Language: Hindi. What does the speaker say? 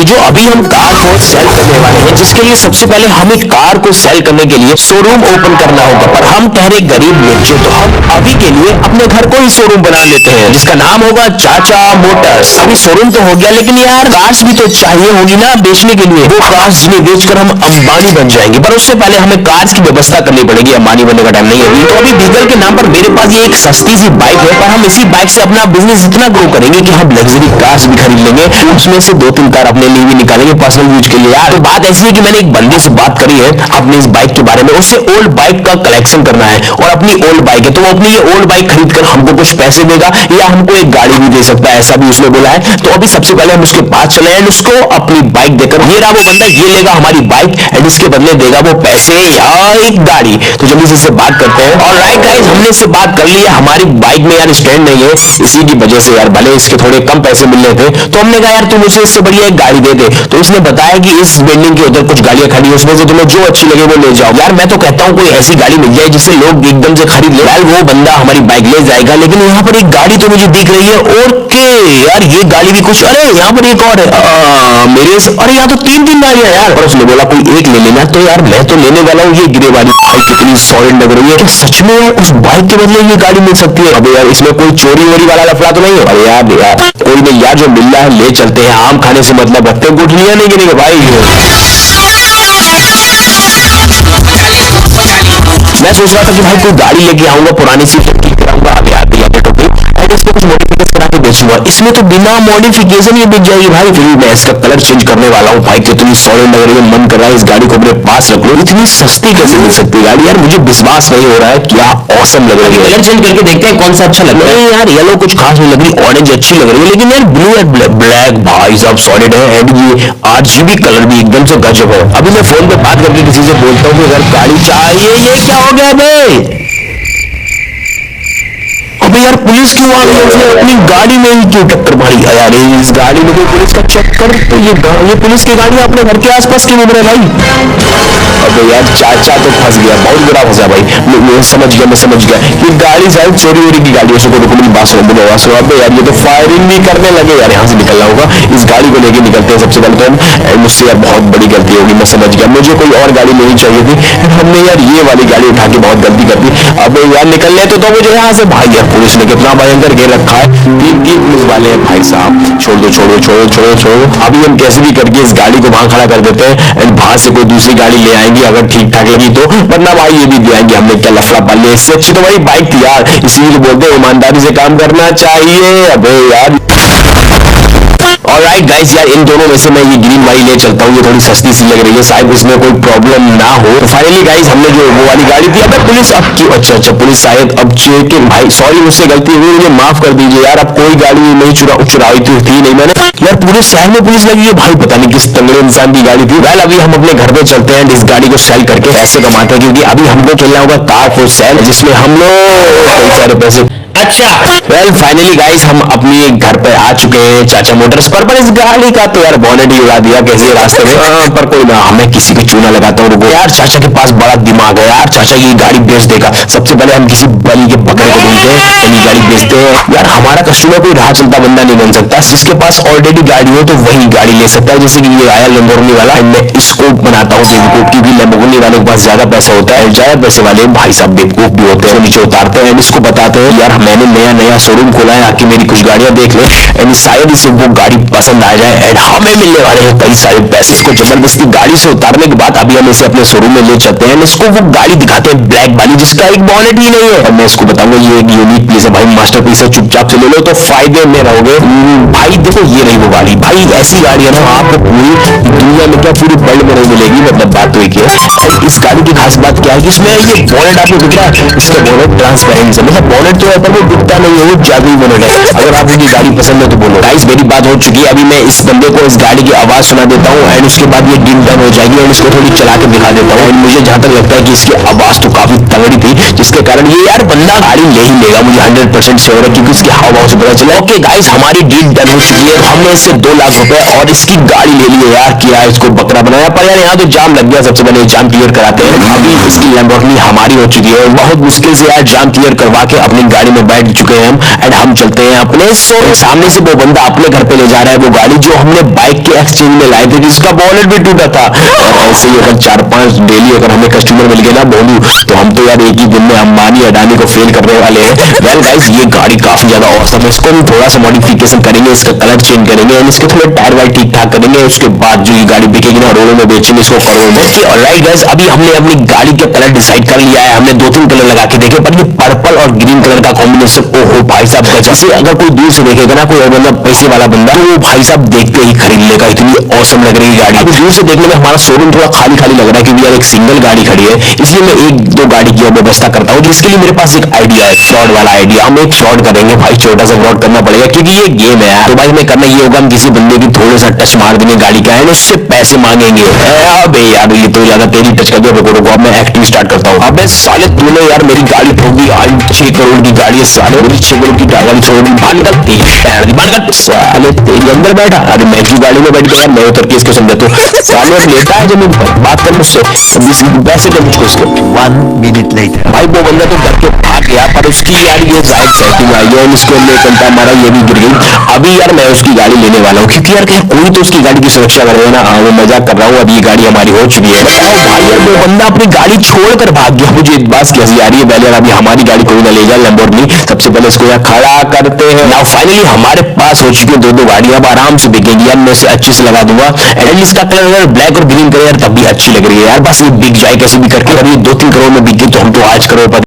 जो अभी हम कार को सेल करने वाले हैं, जिसके लिए सबसे पहले हमें कार को सेल करने के लिए शोरूम ओपन करना होगा। पर हम ठहरे गरीब बच्चे, तो हम अभी के लिए अपने घर को ही शोरूम बना लेते हैं, जिसका नाम होगा चाचा मोटर्स। अभी शोरूम तो हो गया, लेकिन यार कार्स भी तो चाहिए होगी ना बेचने के लिए। वो कार्स जिन्हें बेचकर हम अंबानी बन जाएंगे, पर उससे पहले हमें कार्स की व्यवस्था करनी पड़ेगी। अंबानी बनने का टाइम नहीं है अभी। तो अभी व्हीकल के नाम पर मेरे पास ये एक सस्ती सी बाइक है, पर हम इसी बाइक से अपना बिजनेस इतना ग्रो करेंगे कि हम लग्जरी कार्स भी खरीद लेंगे, उसमें से 2-3 कार अपने लिए भी निकालेंगे पर्सनल यूज के लिए। यार तो बात ऐसी है कि मैंने एक बंदे से बात करी है अपनी इस बाइक के बारे में। उसे ओल्ड बाइक का कलेक्शन करना है और अपनी ओल्ड बाइक है, तो वो अपनी ये ओल्ड बाइक खरीद कर हमको कुछ पैसे देगा या हमको एक गाड़ी भी दे सकता है, ऐसा भी उसने बोला है। तो अभी सबसे पहले हम उसके पास चले एंड उसको अपनी बाइक देकर, ये रहा वो बंदा, ये लेगा हमारी बाइक एंड इसके बदले देगा वो पैसे या एक गाड़ी। तो जल्दी से इससे बात करते हैं। और राइट गाइस, हमने इससे बात कर ली है। हमारी बाइक में यार स्टैंड नहीं है, इसी की वजह से यार भले इसके थोड़े कम पैसे मिल रहे थे, तो हमने कहा यार तू मुझे इससे बढ़िया एक गाड़ी दे दे। तो इसने बताया कि इस बिल्डिंग के उधर कुछ गाड़ियां खड़ी है, उसमें से तुम्हें जो अच्छी लगे वो ले जाओ। यार मैं तो कहता हूँ कोई ऐसी गाड़ी मिल जाए जिससे लोग एकदम से खरीद ले। यार वो बंदा हमारी बाइक ले जाएगा, लेकिन यहाँ पर एक गाड़ी तो मुझे दिख रही है और के यार ये गाड़ी भी कुछ, अरे यहाँ पर एक और है मेरे से, अरे यहाँ तो 3-3 गाड़ियां यार। और उसने बोला कोई एक ले लेना, तो यार मैं तो लेने वाला हूँ ये ग्रे वाली। भाई कितनी सॉलिड लग रही है, क्या सच में यार उस बाइक के बदले ये गाड़ी मिल सकती है? अबे यार इसमें कोई चोरी वोरी वाला लफड़ा तो नहीं है? अरे यार कोई नहीं यार, जो मिल रहा है ले चलते हैं। आम खाने से मतलब रखते हैं, गुठलियां नहीं गिरेंगे भाई। मैं सोच रहा था कि भाई कोई गाड़ी लेके आऊंगा पुरानी सी, ठीक कराऊंगा, आगे आते आते तो इसको कुछ मॉडिफिकेशन करा के बेचूंगा। इसमें तो बिना मॉडिफिकेशन ही बिक जाएगी भाई। फिर मैं इसका कलर चेंज करने वाला हूँ। भाई कितनी सॉलिड लग रही है, मन कर रहा है इस गाड़ी को अपने पास रख लो। इतनी सस्ती कैसे मिल सकती है गाड़ी यार, मुझे विश्वास नहीं हो रहा है। क्या ऑसम लग रही है। कलर चेंज करके देखते हैं कौन सा अच्छा लग रहा है। नहीं यार येलो कुछ खास नहीं लग रही, ऑरेंज अच्छी लग रही है, लेकिन यार ब्लू एंड ब्लैक भाई साहब सॉलिड है। एंड ये RGB कलर भी एकदम से गजब है। अभी मैं फोन पे बात करके किसी से बोलता हूँ कि अगर गाड़ी चाहिए। ये क्या हो गया भाई? अबे यार पुलिस क्यों आ गई? उसने अपनी गाड़ी में ही क्यों टक्कर मारी? यार इस गाड़ी में कोई पुलिस का चक्कर, तो ये पुलिस की गाड़ी अपने घर के आसपास क्यों घूम रहे भाई? अबे यार चाचा तो फंस गया, बहुत बुरा फंसा भाई। मैं समझ गया ये गाड़ी शायद चोरी वोरी की गाड़ी है। उसको रुको मेरी बात सुनो। अबे यार ये तो फायरिंग भी करने लगे यार। यहाँ से निकलना होगा, इस गाड़ी को लेके निकलते हैं सबसे पहले तो। मुझसे यार बहुत बड़ी गलती होगी, मैं समझ गया। मुझे कोई और गाड़ी लेनी चाहिए थी, हमने यार ये वाली गाड़ी उठा के बहुत गलती कर दी। अब यार निकलने तो मुझे यहाँ से। भाई यार पुलिस ने कितना भयंकर घेर रखा है, 3 पुलिस वाले हैं भाई साहब। छोड़ो। अभी हम कैसे भी करके इस गाड़ी को वहां खड़ा कर देते हैं एंड वहां से कोई दूसरी गाड़ी ले आएंगे अगर ठीक ठाक लगी तो, वरना भाई ये भी दे आएंगे। हमने क्या लफड़ा पाल लिया, इससे अच्छी तो भाई बाइक थी यार। इसीलिए तो बोलते ईमानदारी से काम करना चाहिए। अबे यार ऑलराइट गाइस, यार इन दोनों में से मैं ये ग्रीन वाली ले चलता हूँ। ये थोड़ी सस्ती सी लग रही है, शायद इसमें कोई प्रॉब्लम ना हो। तो फाइनली गाइस हमने जो वो वाली गाड़ी थी, अब पुलिस अब क्यों, अच्छा पुलिस शायद अब चेकिंग। भाई सॉरी मुझसे गलती हुई, मुझे माफ कर दीजिए यार। अब कोई गाड़ी नहीं चुराई थी नहीं मैंने यार। पूरे शहर में पुलिस लगी है भाई, पता नहीं किस तंगड़े इंसान की गाड़ी थी। वेल अभी हम अपने घर पे चलते हैं, इस गाड़ी को सेल करके पैसे कमाते हैं, क्योंकि अभी हमको खेलना होगा कार फॉर सेल, जिसमें हम लोग कई सारे पैसे। अच्छा वेल फाइनली गाइस हम अपनी घर पे आ चुके हैं चाचा मोटर्स पर इस गाड़ी का तो यार बॉनेट ही उड़ा दिया कैसे रास्ते में। पर कोई ना, हमें किसी को चूना लगाता हूँ। रुको यार, चाचा के पास बड़ा दिमाग है यार, चाचा ये गाड़ी बेच देगा। सबसे पहले हम किसी बली के बकरे को ढूंढते हैं, ये गाड़ी बेचते हैं। यार हमारा कस्टमर कोई राह चलता बंदा नहीं बन सकता, जिसके पास ऑलरेडी गाड़ी हो तो वही गाड़ी ले सकता है। जैसे कि ये आया लैम्बोर्गिनी वाला, मैं इसको बनाता हूँ बेवकूफ, क्योंकि लैम्बोर्गिनी वाले के पास ज्यादा पैसा होता है। ज्यादा पैसे वाले भाई साहब बेवकूफ भी होते हैं, नीचे उतारते हैं। इसको बताते हैं यार मैंने नया शोरूम खोला है, आके मेरी कुछ गाड़ियां देख ले एंड शायद इसे वो गाड़ी पसंद आ जाए एंड हमें मिलने वाले हैं कई सारे पैसे। इसको जबरदस्ती गाड़ी से उतारने के बाद अभी हम इसे अपने शोरूम में ले चलते हैं। इसको वो गाड़ी दिखाते हैं ब्लैक वाली, जिसका एक बॉनेट ही नहीं है। और मैं इसको बताऊंगा ये एक यूनिक पीस है भाई, मास्टर पीस है, चुपचाप से ले लो तो फायदे में रहोगे। भाई देखो ये रही वो गाड़ी। भाई ऐसी गाड़ी है ना आपको पूरी दुनिया में क्या पूरी वर्ल्ड में नहीं मिलेगी, मतलब बात तो एक है। एंड इस गाड़ी की खास बात क्या है कि इसमें ये बॉनेट आपको दिख रहा है, इसका बॉनेट ट्रांसपेरेंट है, मतलब बॉनेट तो है पर वो दिखता नहीं है, वो जादुई बॉनेट है। अगर आपको ये गाड़ी पसंद है तो बोलो। गाइस मेरी बात हो चुकी है, अभी मैं इस बंदे को इस गाड़ी की आवाज सुना देता हूँ एंड उसके बाद ये डील डन हो जाएगी। एंड इसको थोड़ी चला के दिखा देता हूँ। मुझे जहां तक लगता है कि इसकी आवाज तो काफी तगड़ी थी, जिसके कारण ये यार बंदा गाड़ी ले ही लेगा, मुझे 100% श्योर है, क्योंकि इसकी हाव से पता चला। ओके गाइस हमारी डील डन हो चुकी है, हमने इससे 2 लाख रुपए और इसकी गाड़ी ले ली है। यार किया इसको बकरा बनाया, पर यार यहाँ तो जाम लग गया। सबसे पहले जाम क्लियर कराते हैं। अभी इसकी लैम्बोर्गिनी हमारी हो चुकी है, बहुत मुश्किल से यार जाम क्लियर करवा के अपनी गाड़ी में में बैठ चुके हैं एंड हम चलते हैं अपने सामने से वो बंदा अपने घर पे ले जा रहा है वो गाड़ी जो हमने बाइक के एक्सचेंज में लाए थे, जिसका बॉनेट भी टूटा था। और ऐसे ही अगर 4-5 डेली अगर हमें कस्टमर मिल गए ना बोलू, तो हम तो यार एक ही दिन में अंबानी अडानी को फेल करने वाले हैं। वेल गाइस, ये गाड़ी काफी ज्यादा औसम है। इसको हम थोड़ा सा मॉडिफिकेशन करेंगे, इसका कलर चेंज करेंगे एंड इसके थोड़े टायर वायर ठीक ठाक करेंगे। उसके बाद जो ये गाड़ी बिकेगी ना, रोडों में बेचेंगे इसको करोड़ में। ऑलराइट गाइस, अभी हमने अपनी गाड़ी का कलर डिसाइड कर लिया है। हमने 2-3 कलर लगा के देखे, पर ये पर्पल और ग्रीन कलर का कॉम्बिनेशन, ओहो भाई साहब गजब। इसे अगर कोई दूर से देखेगा ना, कोई मतलब पैसे वाला बंदा, तो वो भाई साहब देखते ही खरीद लेगा, इतनी औसम लग रही है गाड़ी। अभी दूर से देखने में हमारा शोरूम थोड़ा खाली खाली लग रहा है, क्योंकि यार एक सिंगल गाड़ी खड़ी है, इसलिए मैं 1-2 गाड़ी की व्यवस्था करता हूँ। जिसके लिए मेरे पास एक आइडिया है, फ्रॉड वाला आइडिया। हम एक फ्रॉड करेंगे भाई, छोटा सा फ्रॉड करना पड़ेगा, क्योंकि ये गेम है यार। तो भाई हमें करना ये होगा, हम किसी बंदे की थोड़ा सा टच मार देंगे गाड़ी का एंड उससे पैसे मांगेंगे। अबे यार, ये तो ज्यादा तेरी टच कर दिया। रुको, अब मैं एक्टिंग स्टार्ट करता हूँ। अबे साले, तूने यार मेरी गाड़ी ठोक दी। 6 करोड़ की गाड़ी है साले, मेरी 6 करोड़ की गाड़ी छोड़ दी। साले तेरी अंदर बैठा, अरे मैं की गाड़ी में बैठ गया, मैं उतर के इसको समझा। तो साले अब लेता है जमीन पर, बात कर मुझसे, 20 पैसे दे मुझको इसके। 1 minute later. भाई वो बंदा तो डर के भाग गया, पर उसकी यार ये जायद सेटिंग आई है, इसको ले चलता हमारा, ये भी गिर गई। अभी यार मैं उसकी गाड़ी लेने वाला हूँ, क्योंकि यार कहीं कोई तो उसकी गाड़ी की सुरक्षा कर रहे हैं ना। हाँ, वो मजाक कर रहा हूँ, अभी ये गाड़ी हमारी हो चुकी है। बताओ भाई यार, वो बंदा अपनी गाड़ी छोड़कर भाग गया। मुझे एक बात कैसी आ रही है, पहले यार अभी हमारी गाड़ी कोई ना ले जाए, लैम्बोर्गिनी। सबसे पहले इसको यहाँ खड़ा करते हैं। नाउ फाइनली हमारे पास हो चुकी है 2 गाड़ियां, अब आराम से बिकेगी यार। मैं इसे अच्छे से लगा दूंगा एंड इसका कलर यार ब्लैक और ग्रीन कलर यार तब भी अच्छी लग रही है यार। बस ये बिक जाए कैसे भी करके, अगर ये 2-3 करोड़ में बिक गई तो हम तो आज करोड़पति